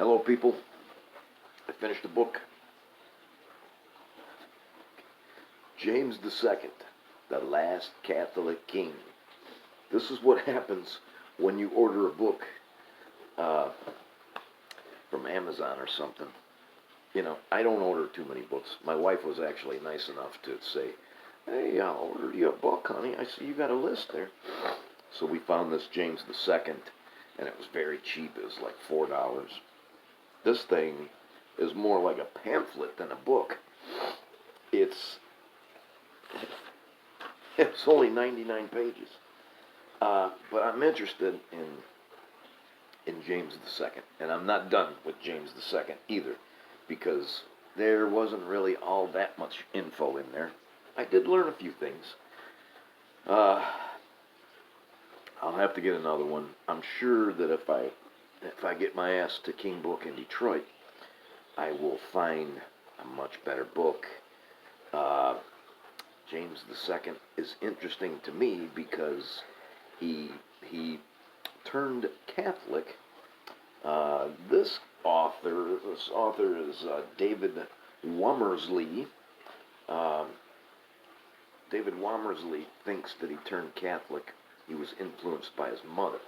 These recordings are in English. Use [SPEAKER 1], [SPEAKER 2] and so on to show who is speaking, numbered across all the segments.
[SPEAKER 1] Hello, people. I finished a book. James II, The Last Catholic King. This is what happens when you order a book uh, from Amazon or something. You know, I don't order too many books. My wife was actually nice enough to say, "Hey, I'll order you a book, honey. I see you got a list there." So we found this James II, and it was very cheap. It was like $4. This thing is more like a pamphlet than a book. It's it's only 99 pages. But I'm interested in James II, and I'm not done with James II either, because there wasn't really all that much info in there. I did learn a few things. Uh, I'll have to get another one. I'm sure that if I get my ass to King Book in Detroit, I will find a much better book. Uh, James II is interesting to me because he turned Catholic. This author is David Womersley. Um, David Womersley thinks that he turned Catholic. He was influenced by his mother.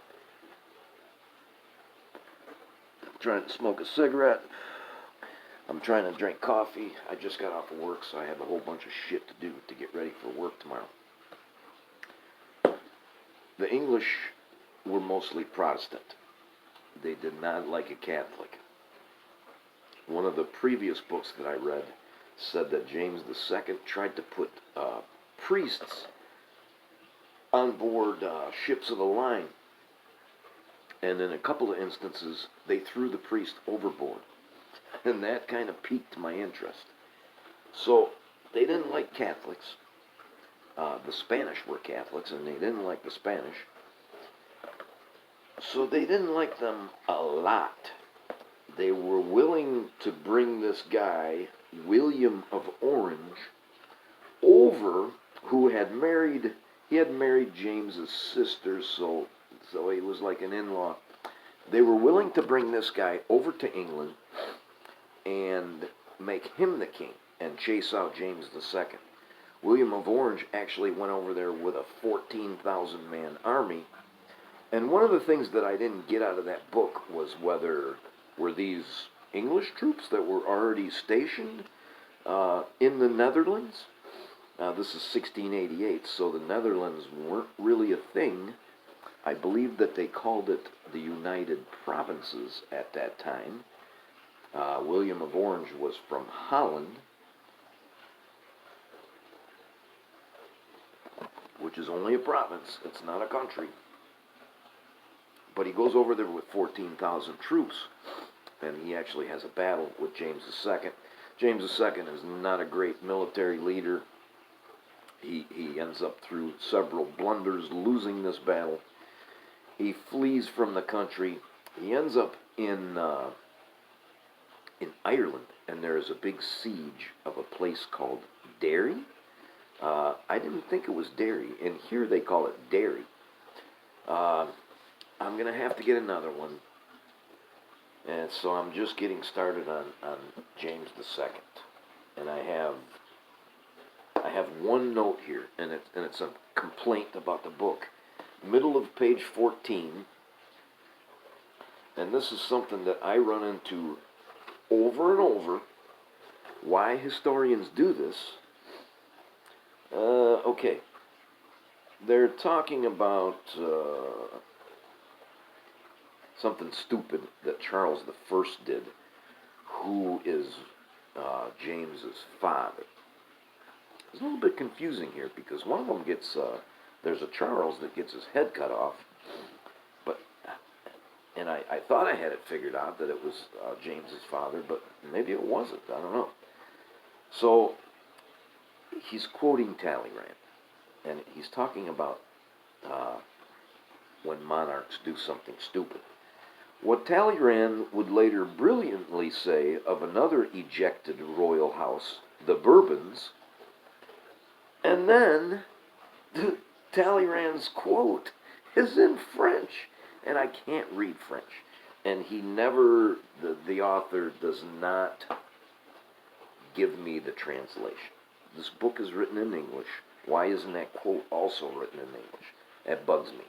[SPEAKER 1] I'm trying to smoke a cigarette. I'm trying to drink coffee. I just got off of work, so I have a whole bunch of shit to do to get ready for work tomorrow. The English were mostly Protestant. They did not like a Catholic. One of the previous books that I read said that James II tried to put priests on board ships of the line. And in a couple of instances, they threw the priest overboard. And that kind of piqued my interest. So they didn't like Catholics. The Spanish were Catholics, and they didn't like the Spanish. So they didn't like them a lot. They were willing to bring this guy, William of Orange, over, who had married James's sister, so he was like an in-law. They were willing to bring this guy over to England and make him the king and chase out James II. William of Orange actually went over there with a 14,000-man army. And one of the things that I didn't get out of that book was were these English troops that were already stationed in the Netherlands. This is 1688, so the Netherlands weren't really a thing. I believe that they called it the United Provinces at that time. William of Orange was from Holland, which is only a province. It's not a country. But he goes over there with 14,000 troops, and he actually has a battle with James II. James II is not a great military leader. He ends up through several blunders losing this battle. He flees from the country. He ends up in Ireland, and there is a big siege of a place called Derry. I didn't think it was Derry, and here they call it Derry. I'm going to have to get another one, and so I'm just getting started on James II, and I have one note here, and it's a complaint about the book. Middle of page 14, and this is something that I run into over and over. Why historians do this? Okay. They're talking about something stupid that Charles I did, who is James's father. It's a little bit confusing here because one of them gets, there's a Charles that gets his head cut off, and I thought I had it figured out that it was James's father, but maybe it wasn't. I don't know. So he's quoting Talleyrand, and he's talking about when monarchs do something stupid. What Talleyrand would later brilliantly say of another ejected royal house, the Bourbons, and then Talleyrand's quote is in French, and I can't read French. and he never, the author does not give me the translation. This book is written in English. Why isn't that quote also written in English? That bugs me.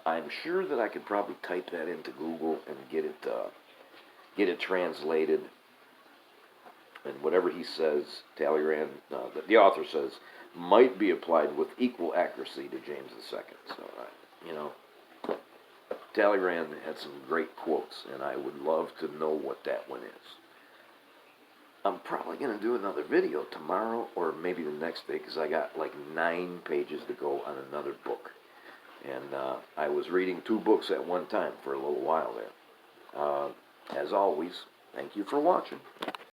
[SPEAKER 1] I'm sure that I could probably type that into Google and get it translated. And whatever he says, Talleyrand, the author says, might be applied with equal accuracy to James II. So, you know, Talleyrand had some great quotes, and I would love to know what that one is. I'm probably going to do another video tomorrow or maybe the next day because I got like 9 pages to go on another book. And I was reading 2 books at one time for a little while there. As always, thank you for watching.